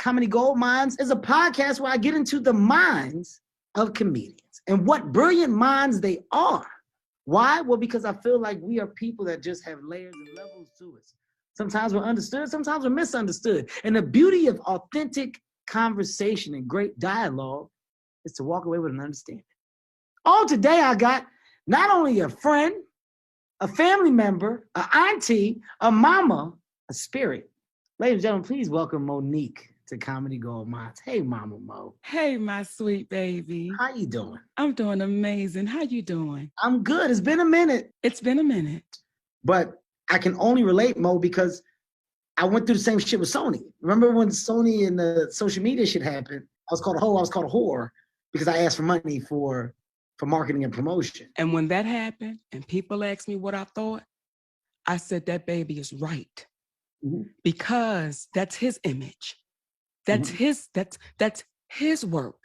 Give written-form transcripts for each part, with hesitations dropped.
Comedy Gold Mines is a podcast where I get into the minds of comedians and what brilliant minds they are. Why? Well, because I feel like we are people that just have layers and levels to us. Sometimes we're understood, sometimes we're misunderstood. And the beauty of authentic conversation and great dialogue is to walk away with an understanding. Oh, today I got not only a friend, a family member, an auntie, a mama, a spirit. Ladies and gentlemen, please welcome Monique to Comedy Gold Mines. Hey, Mama Mo. Hey, my sweet baby. How you doing? I'm doing amazing. How you doing? I'm good. It's been a minute. It's been a minute. But I can only relate, Mo, because I went through the same shit with Sony. Remember when Sony and the social media shit happened? I was called a hoe, I was called a whore because I asked for money for marketing and promotion. And when that happened and people asked me what I thought, I said that baby is right. Mm-hmm. Because that's his image. That's mm-hmm. his work.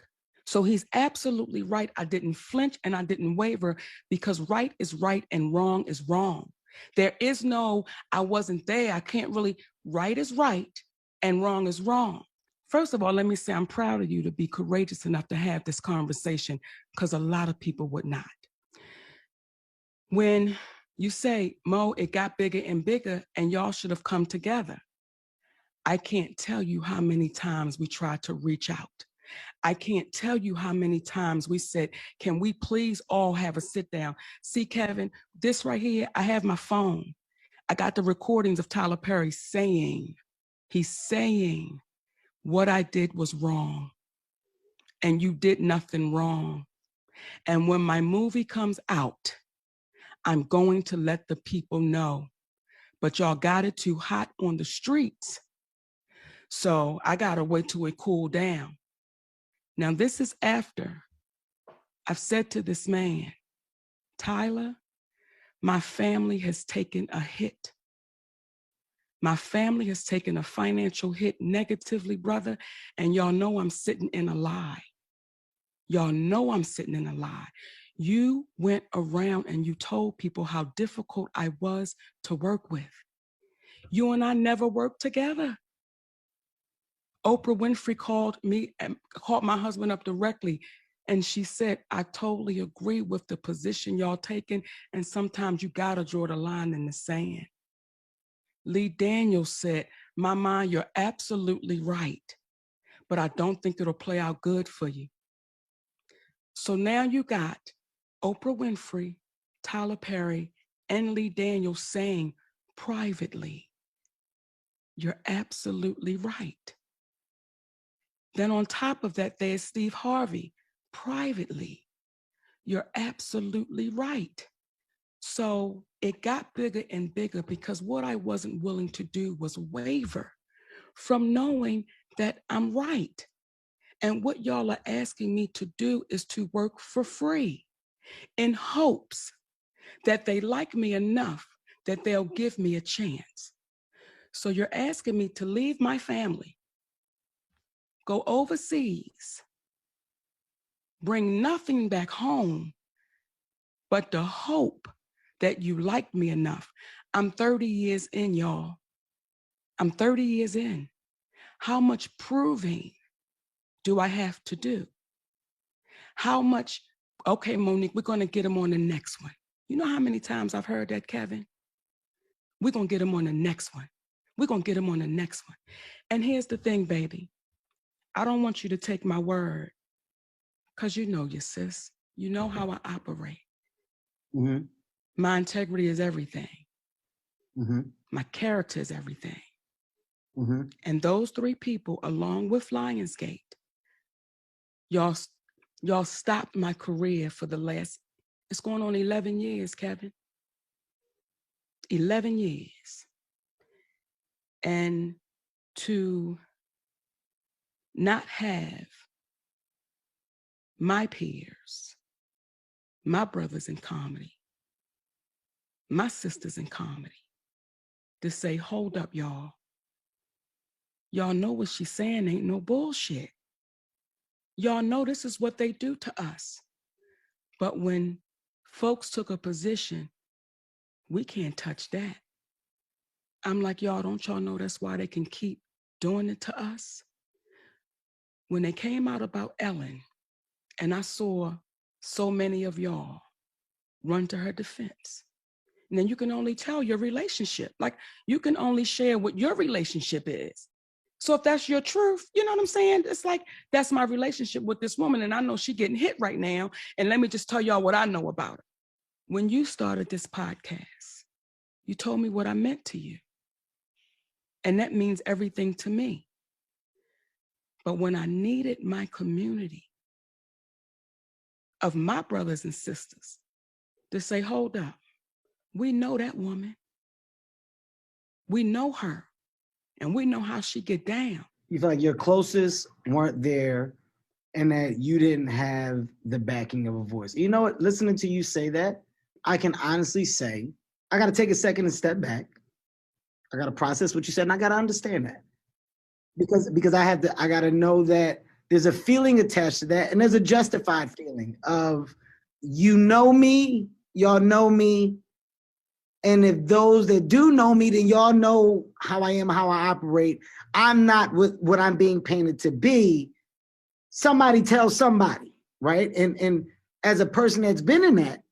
So he's absolutely right. I didn't flinch and I didn't waver because right is right and wrong is wrong. There is no, I wasn't there. I can't really, right is right and wrong is wrong. First of all, let me say I'm proud of you to be courageous enough to have this conversation because a lot of people would not. When you say, Mo, it got bigger and bigger and y'all should have come together. I can't tell you how many times we tried to reach out. I can't tell you how many times we said, can we please all have a sit down? See, Kevin, this right here, I have my phone. I got the recordings of Tyler Perry saying what I did was wrong and you did nothing wrong. And when my movie comes out, I'm going to let the people know, but y'all got it too hot on the streets. So I got to wait till it cooled down. Now, this is after I've said to this man, Tyler, my family has taken a hit. My family has taken a financial hit negatively, brother, and y'all know I'm sitting in a lie. Y'all know I'm sitting in a lie. You went around and you told people how difficult I was to work with. You and I never worked together. Oprah Winfrey called my husband up directly, and she said, I totally agree with the position y'all taking, and sometimes you gotta draw the line in the sand. Lee Daniels said, Mama, you're absolutely right, but I don't think it'll play out good for you. So now you got Oprah Winfrey, Tyler Perry, and Lee Daniels saying privately, you're absolutely right. Then on top of that, there's Steve Harvey, privately. You're absolutely right. So it got bigger and bigger because what I wasn't willing to do was waver from knowing that I'm right. And what y'all are asking me to do is to work for free in hopes that they like me enough that they'll give me a chance. So you're asking me to leave my family, go overseas, bring nothing back home, but the hope that you like me enough. I'm 30 years in, y'all. I'm 30 years in. How much proving do I have to do? How much, okay, Monique, we're gonna get him on the next one. You know how many times I've heard that, Kevin? We're gonna get him on the next one. We're gonna get him on the next one. And here's the thing, baby. I don't want you to take my word, because you know your sis. You know how I operate. Mm-hmm. My integrity is everything. Mm-hmm. My character is everything. Mm-hmm. And those three people, along with Lionsgate, y'all stopped my career for the last, it's going on 11 years, Kevin. 11 years. And to not have my peers, my brothers in comedy, my sisters in comedy, to say, hold up, y'all. Y'all know what she's saying ain't no bullshit. Y'all know this is what they do to us. But when folks took a position, we can't touch that. I'm like, y'all, don't y'all know that's why they can keep doing it to us? when they came out about Ellen, and I saw so many of y'all run to her defense, and then you can only tell your relationship. Like, you can only share what your relationship is. So if that's your truth, you know what I'm saying? It's like, that's my relationship with this woman, and I know she getting hit right now. And let me just tell y'all what I know about her. When you started this podcast, you told me what I meant to you. And that means everything to me. But when I needed my community of my brothers and sisters to say, hold up, we know that woman. We know her, and we know how she get down. You feel like your closest weren't there and that you didn't have the backing of a voice. You know what? Listening to you say that, I can honestly say, I got to take a second and step back. I got to process what you said, and I got to understand that. Because I got to know that there's a feeling attached to that, and there's a justified feeling of, you know me, y'all know me, and if those that do know me, then y'all know how I am, how I operate. I'm not what I'm being painted to be. Somebody tell somebody, right? And as a person that's been in that,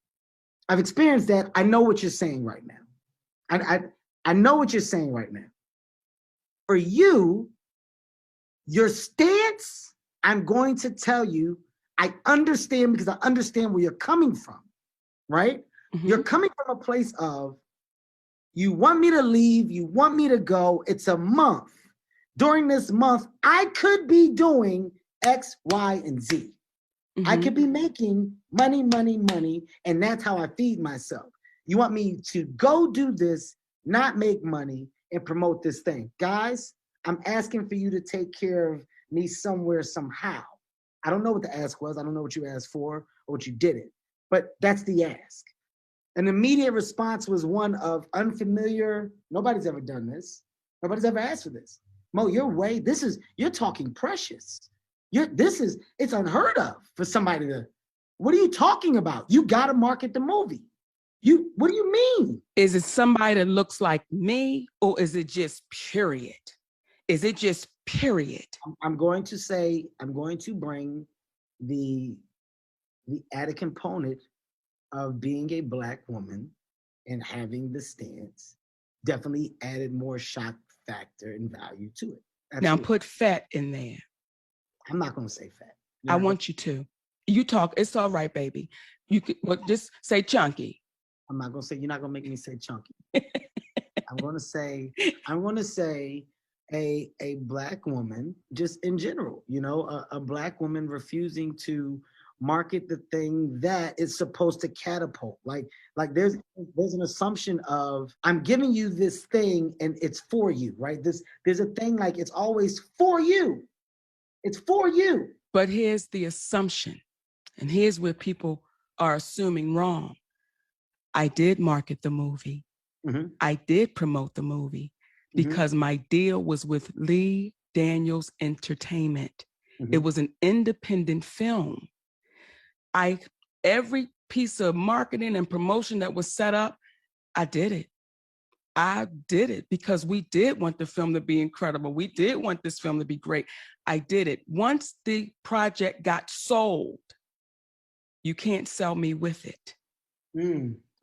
I've experienced that. I know what you're saying right now. I know what you're saying right now. For you, your stance, I'm going to tell you, I understand, because I understand where you're coming from, right? Mm-hmm. You're coming from a place of, you want me to leave, you want me to go, it's a month. During this month, I could be doing X, Y, and Z. Mm-hmm. I could be making money, and that's how I feed myself. You want me to go do this, not make money, and promote this thing. Guys, I'm asking for you to take care of me somewhere, somehow. I don't know what the ask was. I don't know what you asked for or what you didn't, but that's the ask. An immediate response was one of unfamiliar. Nobody's ever done this. Nobody's ever asked for this. Mo, you're talking precious. It's unheard of for somebody to, what are you talking about? You got to market the movie. What do you mean? Is it somebody that looks like me, or is it just period? Is it just period? I'm going to bring the added component of being a Black woman and having the stance. Definitely added more shock factor and value to it. Absolutely. Now put fat in there. I'm not going to say fat. I want you to. You talk, it's all right, baby. You could just say chunky. I'm not going to say, you're not going to make me say chunky. I'm going to say a Black woman, just in general, a Black woman refusing to market the thing that is supposed to catapult. Like there's an assumption of, I'm giving you this thing and it's for you, right? There's a thing like, it's always for you. It's for you. But here's the assumption, and here's where people are assuming wrong. I did market the movie. Mm-hmm. I did promote the movie because my deal was with Lee Daniels Entertainment. Mm-hmm. It was an independent film. Every piece of marketing and promotion that was set up, I did it. I did it because we did want the film to be incredible. We did want this film to be great. I did it. Once the project got sold, you can't sell me with it.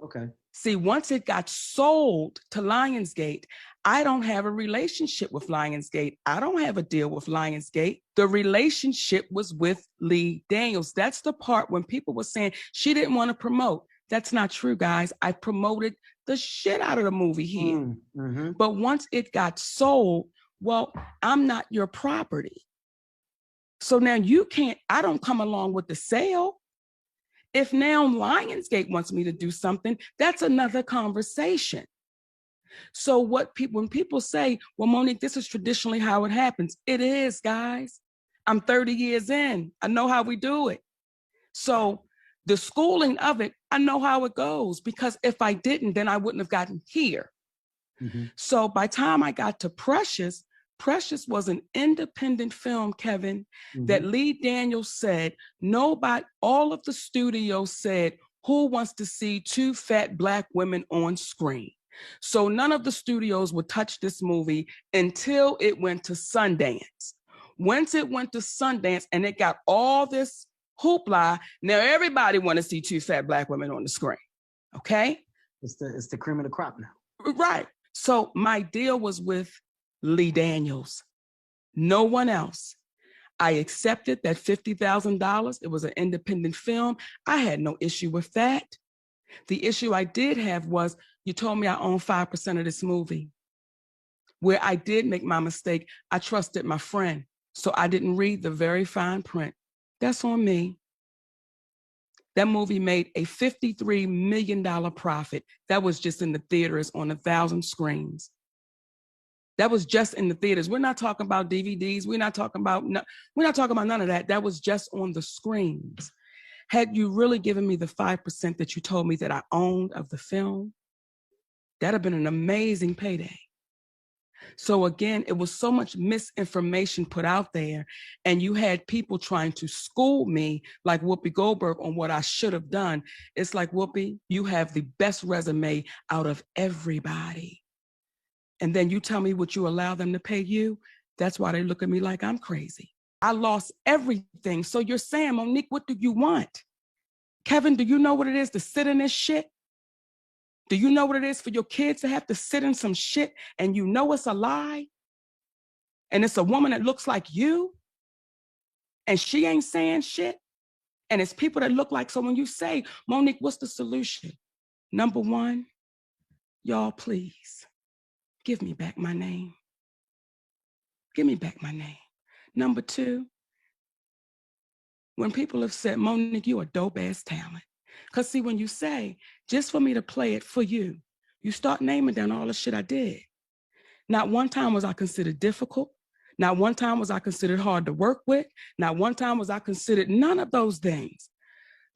Okay. See, once it got sold to Lionsgate, I don't have a relationship with Lionsgate. I don't have a deal with Lionsgate. The relationship was with Lee Daniels. That's the part when people were saying she didn't want to promote. That's not true, guys. I promoted the shit out of the movie here. Mm-hmm. But once it got sold, well, I'm not your property. So now I don't come along with the sale. If now Lionsgate wants me to do something, that's another conversation. So when people say, well, Monique, this is traditionally how it happens. It is, guys. I'm 30 years in. I know how we do it. So the schooling of it, I know how it goes, because if I didn't, then I wouldn't have gotten here. Mm-hmm. So by the time I got to Precious was an independent film, Kevin, that Lee Daniels said, all of the studios said, who wants to see two fat Black women on screen? So none of the studios would touch this movie until it went to Sundance. Once it went to Sundance and it got all this hoopla, now everybody want to see two fat black women on the screen. Okay? It's the cream of the crop now. Right. So my deal was with Lee Daniels. No one else. I accepted that $50,000. It was an independent film. I had no issue with that. The issue I did have was you told me I own 5% of this movie. Where I did make my mistake, I trusted my friend. So I didn't read the very fine print. That's on me. That movie made a $53 million profit. That was just in the theaters on 1,000 screens. That was just in the theaters. We're not talking about DVDs. We're not talking about none of that. That was just on the screens. Had you really given me the 5% that you told me that I owned of the film, that'd have been an amazing payday. So again, it was so much misinformation put out there, and you had people trying to school me like Whoopi Goldberg on what I should have done. It's like, Whoopi, you have the best resume out of everybody. And then you tell me what you allow them to pay you. That's why they look at me like I'm crazy. I lost everything. So you're saying, Monique, what do you want? Kevin, do you know what it is to sit in this shit? Do you know what it is for your kids to have to sit in some shit and you know it's a lie? And it's a woman that looks like you and she ain't saying shit? And it's people that look like, so when you say, Monique, what's the solution? Number one, y'all, please, give me back my name. Give me back my name. Number two, when people have said, Monique, you a dope ass talent. Because see, when you say, just for me to play it for you, you start naming down all the shit I did. Not one time was I considered difficult. Not one time was I considered hard to work with. Not one time was I considered none of those things.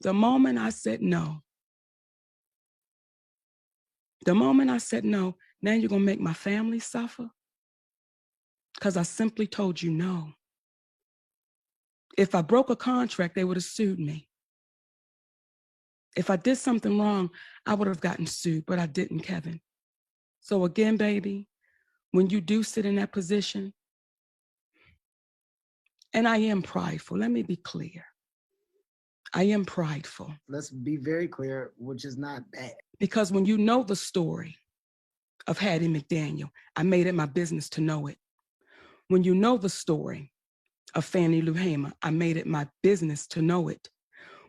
The moment I said no, now you're going to make my family suffer? Because I simply told you no. If I broke a contract, they would have sued me. If I did something wrong, I would have gotten sued, but I didn't, Kevin. So again, baby, when you do sit in that position, and I am prideful, let me be clear. I am prideful. Let's be very clear, which is not bad. Because when you know the story of Hattie McDaniel, I made it my business to know it. When you know the story of Fannie Lou Hamer, I made it my business to know it.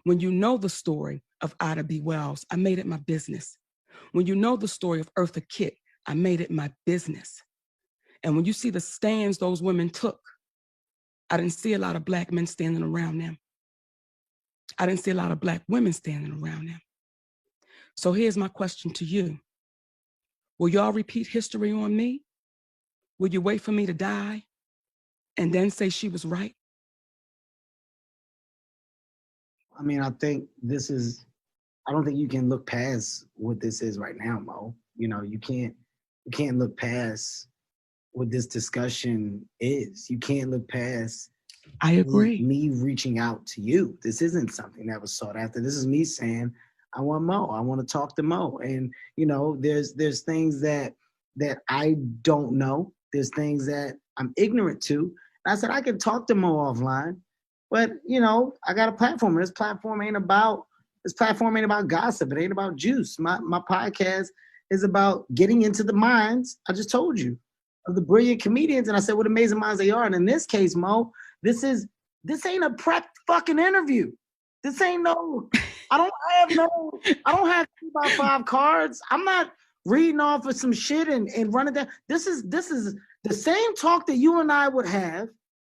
When you know the story of Ida B. Wells, I made it my business. When you know the story of Eartha Kitt, I made it my business. And when you see the stands those women took, I didn't see a lot of black men standing around them. I didn't see a lot of black women standing around them. So here's my question to you. Will y'all repeat history on me? Will you wait for me to die and then say she was right? I mean, I think I don't think you can look past what this is right now, Mo. You know, you can't look past what this discussion is. You can't look past I agree. Me reaching out to you. This isn't something that was sought after. This is me saying, I want Mo. I want to talk to Mo. And, you know, there's things that I don't know. There's things that I'm ignorant to. And I said, I can talk to Mo offline, but, you know, I got a platform. This platform ain't about gossip. It ain't about juice. My podcast is about getting into the minds, I just told you, of the brilliant comedians. And I said what amazing minds they are. And in this case, Mo, this ain't a prep fucking interview. This ain't no, I don't have 2x5 cards. I'm not reading off of some shit and running down. This is the same talk that you and I would have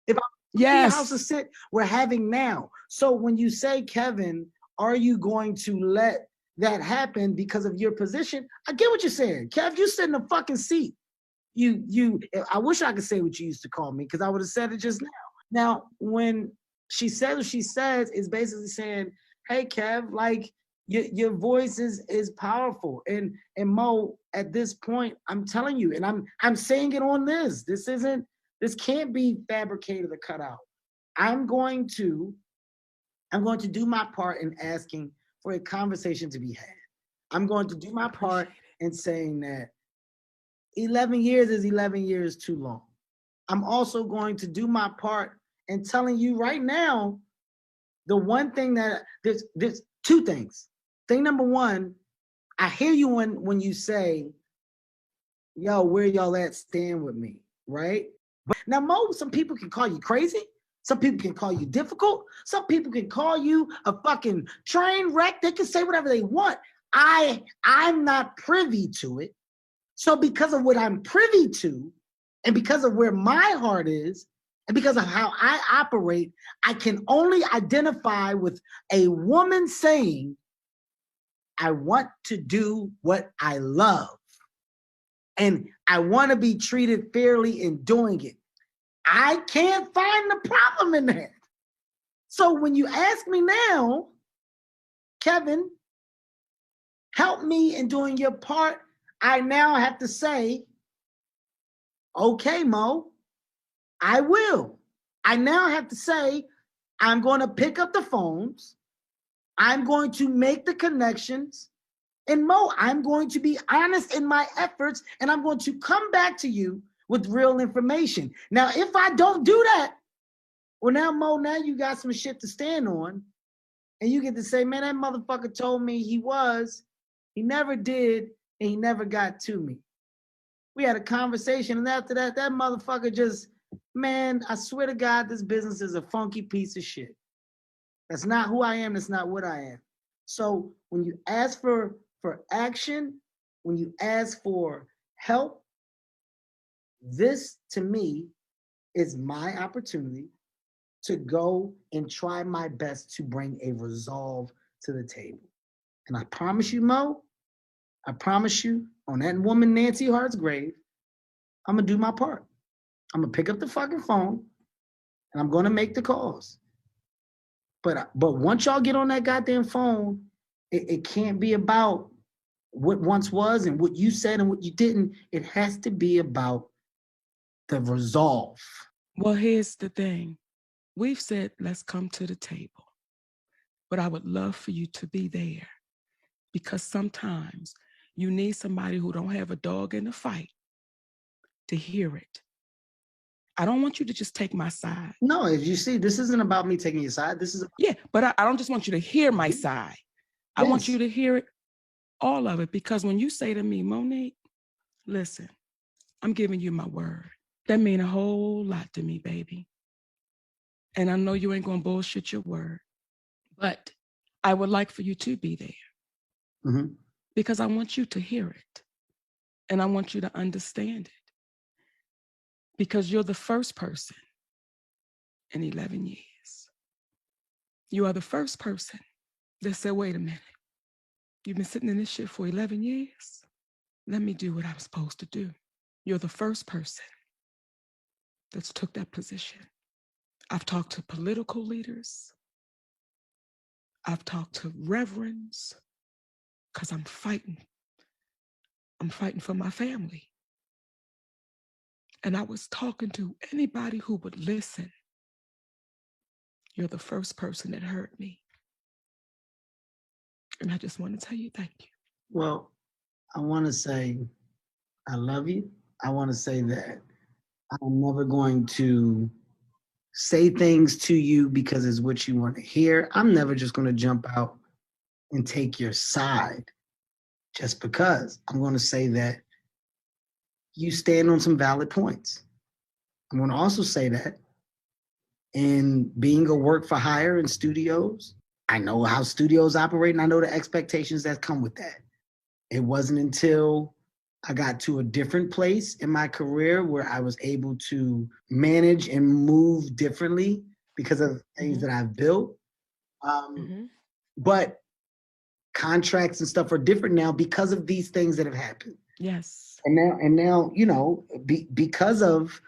if I was in your house to sit, we're having now. So when you say, Kevin, are you going to let that happen because of your position? I get what you're saying. Kev, you sit in the fucking seat. I wish I could say what you used to call me because I would have said it just now. Now, when she says what she says, is basically saying, hey, Kev, like your voice is powerful. And Mo, at this point, I'm telling you, and I'm saying it on this. This can't be fabricated or cut out. I'm going to do my part in asking for a conversation to be had. I'm going to do my part in saying that 11 years is 11 years too long. I'm also going to do my part in telling you right now, the one thing that there's two things. Thing number one, I hear you when you say, yo, where y'all at? Stand with me, right? But now, Mo, some people can call you crazy. Some people can call you difficult. Some people can call you a fucking train wreck. They can say whatever they want. I'm not privy to it. So because of what I'm privy to, and because of where my heart is, and because of how I operate, I can only identify with a woman saying, I want to do what I love. And I want to be treated fairly in doing it. I can't find the problem in that. So when you ask me now, Kevin, help me in doing your part, I now have to say, okay, Mo, I will. I now have to say, I'm going to pick up the phones. I'm going to make the connections. And Mo, I'm going to be honest in my efforts, and I'm going to come back to you with real information. Now, if I don't do that, well, now, Mo, now you got some shit to stand on, and you get to say, man, that motherfucker told me he never did, and he never got to me. We had a conversation, and after that, that motherfucker just, man, I swear to God, this business is a funky piece of shit. That's not who I am. That's not what I am. So when you ask for action, when you ask for help, this to me is my opportunity to go and try my best to bring a resolve to the table. And I promise you, Mo, I promise you, on that woman Nancy Hart's grave, I'm gonna do my part. I'm gonna pick up the fucking phone and I'm gonna make the calls. But once y'all get on that goddamn phone, it can't be about what once was and what you said and what you didn't. It has to be about the resolve. Well, here's the thing. We've said, let's come to the table. But I would love for you to be there, because sometimes you need somebody who don't have a dog in the fight to hear it. I don't want you to just take my side. No, as you see, this isn't about me taking your side. This is yeah, but I don't just want you to hear my side. I want you to hear it, all of it, because when you say to me, Monique, listen, I'm giving you my word. That means a whole lot to me, baby. And I know you ain't gonna bullshit your word, but I would like for you to be there. Mm-hmm. Because I want you to hear it. And I want you to understand it. Because you're the first person in 11 years. You are the first person that said, wait a minute, you've been sitting in this shit for 11 years? Let me do what I'm supposed to do. You're the first person that's took that position. I've talked to political leaders. I've talked to reverends, because I'm fighting. I'm fighting for my family. And I was talking to anybody who would listen. You're the first person that heard me. And I just want to tell you thank you. Well, I want to say I love you. I want to say that I'm never going to say things to you because it's what you want to hear. I'm never just going to jump out and take your side just because. I'm going to say that you stand on some valid points. I'm going to also say that in being a work for hire in studios, I know how studios operate and I know the expectations that come with that. It wasn't until I got to a different place in my career where I was able to manage and move differently because of things that I've built. But contracts and stuff are different now because of these things that have happened. Yes. And now, you know, because of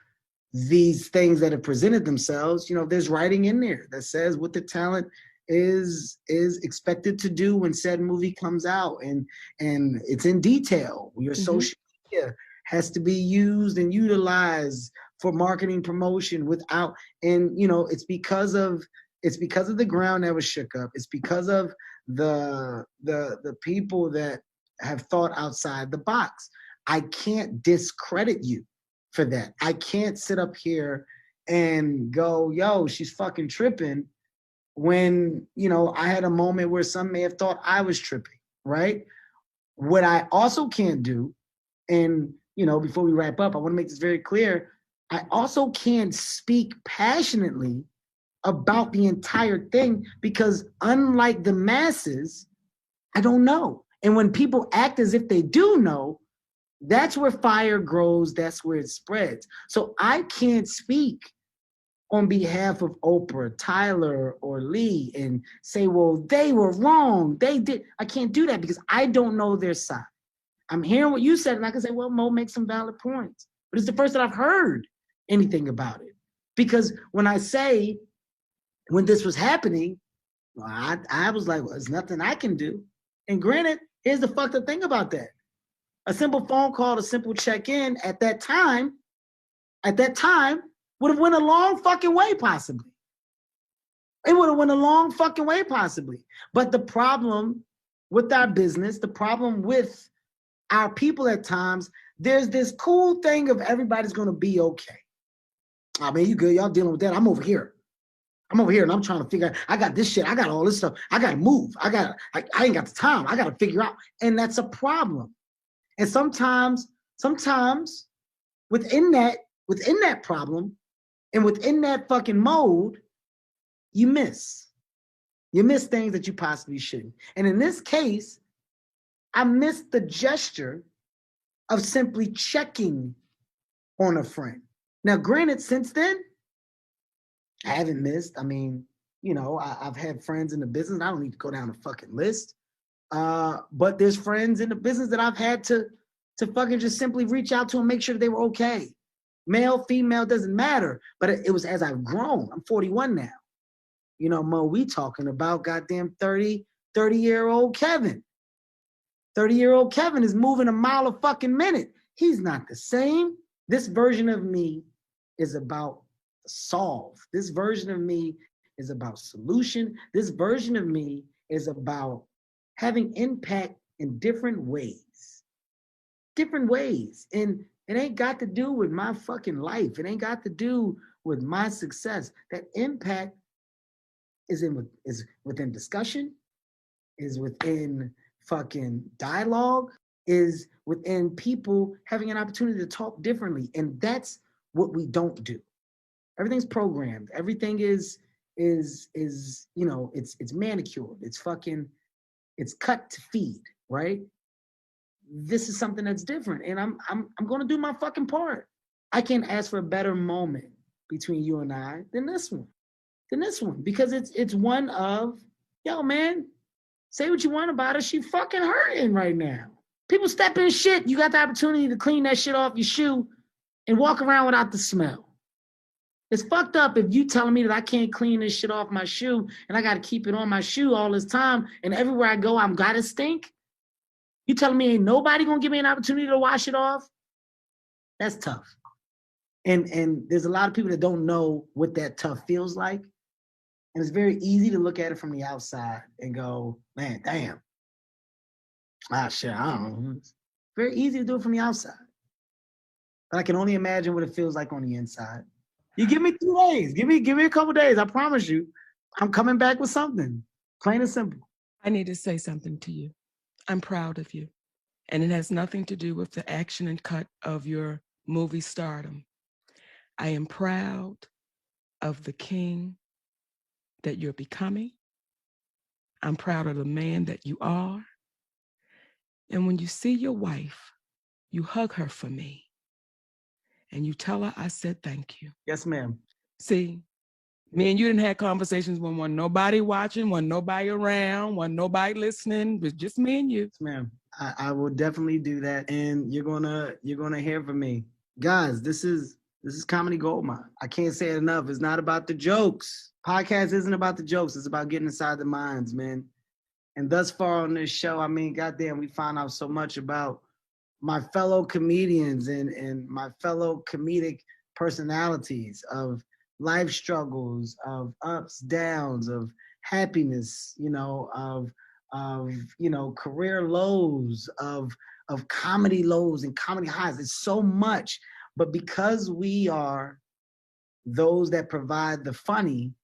these things that have presented themselves, you know, there's writing in there that says what the talent is expected to do when said movie comes out, and it's in detail. Your social media has to be used and utilized for marketing promotion without, and you know, it's because of the ground that was shook up. It's because of the people that have thought outside the box. I can't discredit you for that. I can't sit up here and go, yo, she's fucking tripping when, you know, I had a moment where some may have thought I was tripping, right? What I also can't do, and, you know, before we wrap up, I want to make this very clear. I also can't speak passionately about the entire thing because unlike the masses, I don't know. And when people act as if they do know, that's where fire grows, that's where it spreads. So I can't speak on behalf of Oprah, Tyler, or Lee and say, well, they were wrong. They did. I can't do that because I don't know their side. I'm hearing what you said, and I can say, well, Mo makes some valid points. But it's the first that I've heard anything about it. Because when I say, when this was happening, well, I was like, well, there's nothing I can do. And granted, here's the fucked up thing about that. A simple phone call, a simple check-in at that time would have went a long fucking way, possibly. It would have went a long fucking way, possibly. But the problem with our business, the problem with our people at times, there's this cool thing of everybody's going to be okay. I mean, you good. Y'all dealing with that. I'm over here and I'm trying to figure out, I got this shit. I got all this stuff. I got to move. I ain't got the time. I got to figure out. And that's a problem. And sometimes within that problem and within that fucking mode, you miss things that you possibly shouldn't. And in this case, I missed the gesture of simply checking on a friend. Now, granted, since then, I haven't missed. I mean, you know, I've had friends in the business. I don't need to go down a fucking list. But there's friends in the business that I've had to fucking just simply reach out to and make sure they were okay. Male, female, doesn't matter. But it was as I've grown. I'm 41 now. You know, Mo, we talking about goddamn 30-year-old Kevin. 30-year-old Kevin is moving a mile a fucking minute. He's not the same. This version of me is about solve. This version of me is about solution. This version of me is about having impact in different ways. Different ways. And it ain't got to do with my fucking life. It ain't got to do with my success. That impact is within discussion, is within fucking dialogue, is within people having an opportunity to talk differently. And that's what we don't do. Everything's programmed. Everything is you know, it's manicured. It's cut to feed, right? This is something that's different. And I'm gonna do my fucking part. I can't ask for a better moment between you and I than this one. Because it's one of, yo, man, say what you want about her. She fucking hurting right now. People step in shit. You got the opportunity to clean that shit off your shoe and walk around without the smell. It's fucked up if you telling me that I can't clean this shit off my shoe and I got to keep it on my shoe all this time and everywhere I go, I'm got to stink. You telling me ain't nobody going to give me an opportunity to wash it off? That's tough. And there's a lot of people that don't know what that tough feels like. And it's very easy to look at it from the outside and go, man, damn. Shit, I don't know. It's very easy to do it from the outside. But I can only imagine what it feels like on the inside. You give me 2 days. Give me a couple days. I promise you, I'm coming back with something. Plain and simple. I need to say something to you. I'm proud of you. And it has nothing to do with the action and cut of your movie stardom. I am proud of the king that you're becoming. I'm proud of the man that you are. And when you see your wife, you hug her for me. And you tell her I said thank you. Yes, ma'am. See, me and you didn't have conversations when wasn't nobody watching, wasn't nobody around, wasn't nobody listening. It was just me and you. Yes, ma'am. I will definitely do that. And you're gonna hear from me. Guys, this is Comedy Goldmine. I can't say it enough. It's not about the jokes. Podcast isn't about the jokes. It's about getting inside the minds, man. And thus far on this show, I mean, goddamn, we found out so much about my fellow comedians and my fellow comedic personalities, of life struggles, of ups, downs, of happiness, you know, of you know, career lows, of comedy lows and comedy highs. It's so much. But because we are those that provide the funny,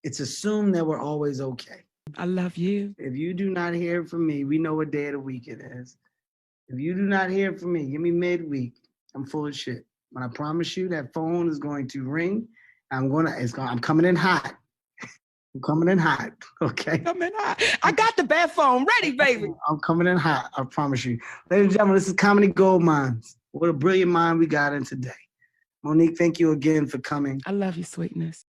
it's assumed that we're always okay. I love you. If you do not hear from me, we know what day of the week it is. If you do not hear from me, give me midweek. I'm full of shit. When I promise you that phone is going to ring, I'm coming in hot. I'm coming in hot, okay? Coming hot. I got the bad phone ready, baby. I'm coming in hot, I promise you. Ladies and gentlemen, this is Comedy Gold Mines. What a brilliant mind we got in today. Monique, thank you again for coming. I love you, sweetness.